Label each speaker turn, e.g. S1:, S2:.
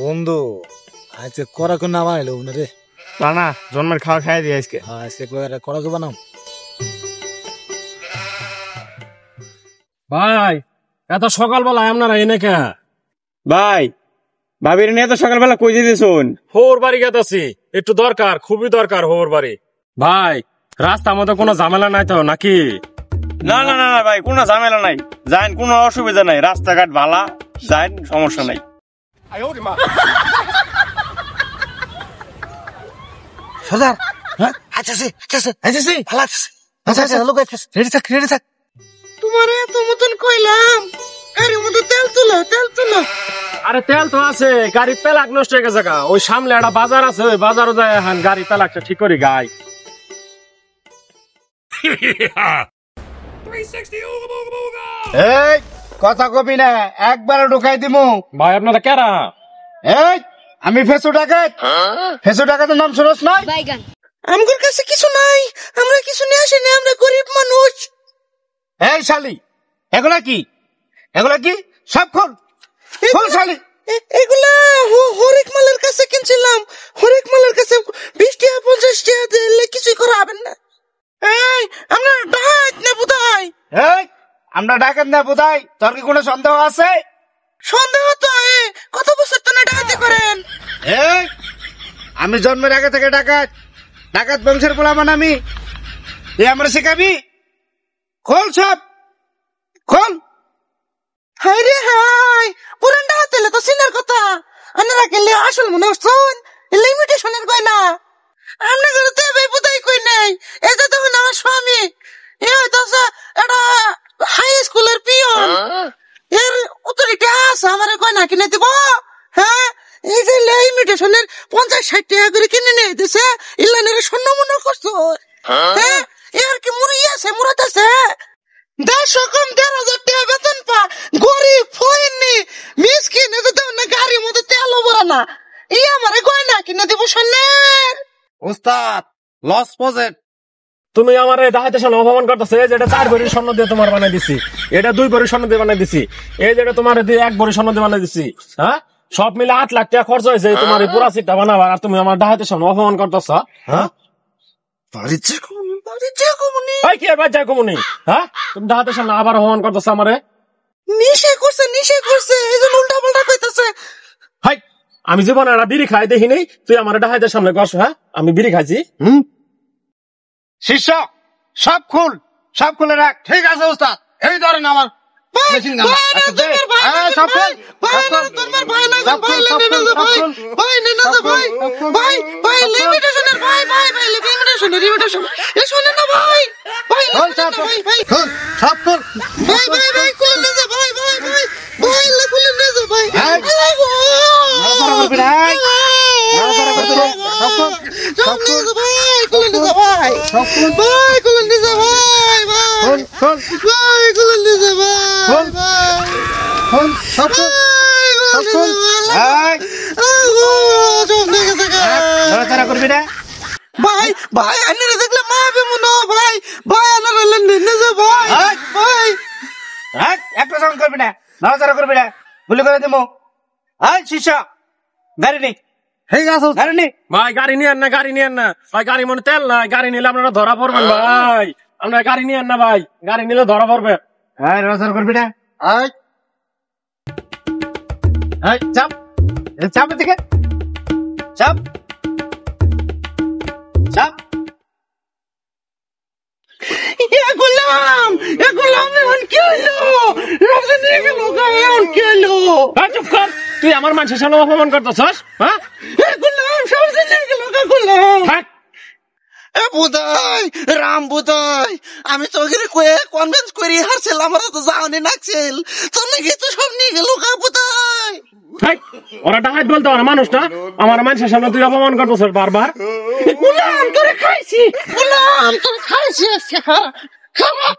S1: বন্ধু আজকে করা কোন না বানাইলো রে
S2: না না জন্মের খাওয়া খাই দিয়ে আজকে
S1: আজকে করা কো বানাও
S3: ভাই এত সকালবেলা আপনারা এনে কে
S2: ভাই ভাবির নিয়ে তো সকালবেলা কই দিতেছুন
S3: হোর বাড়ি গেতেছি একটু দরকার খুবই দরকার হোর বাড়ি ভাই রাস্তার মধ্যে কোনো ঝামেলা নাই তো নাকি
S2: না না না না ভাই কোনো ঝামেলা নাই যাইন কোনো অসুবিধা নাই রাস্তাঘাট ভালা যাইন সমস্যা নাই
S1: সর্দার হ্যাঁ আচ্ছা ভালো আছে আচ্ছা লোক আছে রেডি থাক
S4: তোমারে এত মতন কইলাম গাড়ির মধ্যে তেল তুলো
S3: আরে তেল তো আছে গাড়ি পেলাক নষ্ট হয়ে গেছে ওই সামনে একটা বাজার আছে ওই বাজারও যায় এখন গাড়ি পেলাকটা ঠিক করি গাই
S5: এই কথা কবি না একবার ঢুকাই দিমু
S3: ভাই আপনারা কেরা
S5: এই আমি ফেসু ডাকাতের নাম শুনছ না
S4: আমগর কাছে কিছু নাই আমরা কিছু নিয়ে আসি না আমরা গরিব মানুষ
S5: এই শালি এগুলা কি সব খোল শালি
S4: এগুলা হরেক মালের কাছে কিনছিলাম হরেক মালের কাছে 20 টাকা 50 টাকা দিলে কিছুই করা হবে না এই আমরা ডাকাত না বুদাই
S5: এই আমরা ডাকাত না বুদাই তোর কি কোনো সন্দেহ আছে
S4: সন্দেহ তো কত বছর তো না ডাকাতি করেন
S5: এই আমি জন্মের আগে থেকে ডাকাত বংশের পোলামান আমি আমরা শিখাবি খোল সব খোল
S4: হাই রে হাই পুরান ডাকাত হলে তো সিনার কথা আপনারা গেলে আসল মনে হচ্ছেন লিমিটেশনের কই না আমরা করতে বুদাই কই নাই এটা তো আমার স্বামী এ হয়তো এটা হাই স্কুলের পিয়ন এর অথরিটি আছে আমার কয় না কিনে দিব হ্যাঁ এই যে লিমিটেশনের 50-60 টাকা করে কিনে নিয়ে দিছে ইলানের স্বর্ণ মনে করছো হ্যাঁ এর কি মুড়ি আছে মুরাত আছে 1,500 টাকা বেতন পা গরিব ফইনি মিসকিন এত তো না গাড়ির মধ্যে তেল ভরা না ই আমারে কয় না কিনে দিব স্বর্ণের
S5: উস্তাদ লস প্রজেক্ট
S3: তুমি আমার এই ডাহাইতে সামনে অপমান করতেছে যেটা 4 ভরি স্বর্ণ দিয়ে তোমার বানাই দিছি এটা 2 ভরি স্বর্ণ দিয়ে বানাই দিছি এই যেটা তোমার দিয়ে 1 ভরি স্বর্ণ দিয়ে বানাই দিছি হ্যাঁ সব মিলে 8 লাখ টাকা খরচ হয়েছে তোমার এই পুরা সিটটা বানাবার আর তুমি আমার ডাহাইতে সামনে অপমান করতেছ হ্যাঁ
S4: বাড়িতে কমুনি
S3: এই কি আর বাচ্চা কমুনি হ্যাঁ তুমি ডাহাইতে সামনে আবার অপমান করতেছ আমারে
S4: নিশে করছে এই যে উল্টা পাল্টা কইতাছে
S3: হাই আমি জীবনে একটা বিড়ি খাই দেখিনি তুই আমার ডাহাইতে সামনে গস হ্যাঁ আমি বিড়ি খাইছি
S5: শিষ্য সব খুলে রাখ ঠিক আছে উস্তাদ এই ধরেন আমার মেশিন গান আচ্ছা দে সব খুল
S4: ভাই লিমিটেশনের ভাই লিমিটেশন এ শুনে না ভাই
S5: সব খুল
S4: ভাই খুলে নে যা ভাই খুলে নে যা ভাই ভাই আন্নারা দেখলে মারবে মনে ভাই আন্নারা লেনে যা ভাই
S5: একটা সঙ্গ করবি না নড়াচড়া করবি না গুলি করে দেবো শিষ্য গাড়ি নেই গাড়ি নেই
S3: ভাই গাড়ি নিয়েন না ভাই গাড়ি মনে তেল নাই গাড়ি নিলে আপনারা ধরা পড়বেন ভাই আপনারা গাড়ি নিয়েন না ভাই গাড়ি নিলে ধরা পড়বে
S5: নড়াচড়া করবি না চাপ এদিকে চাপ
S4: এগুলাম এখন কি হলো রাজা নিয়ে গেল এখন কি হলো
S3: চুপ কর তুই আমার মানুষের সামনে অপমান করতেছস হ্যাঁ
S4: এগুলাম সবজি নিয়ে গেল এগুলাম বুদাই রাম বুদাই আমি তো ওখানে কয়ে কনভিন্স করি হারছিল আমার তো যাওনি নাকছিল তোর নাকি তো সব নিয়ে গেল বুদাই
S3: ওরা ডাহাত বলতে ওরা মানুষ না আমার মানুষের সামনে তুই অপমান করতেছস বারবার
S4: গুলাম তোরে খাইছি খাওয়া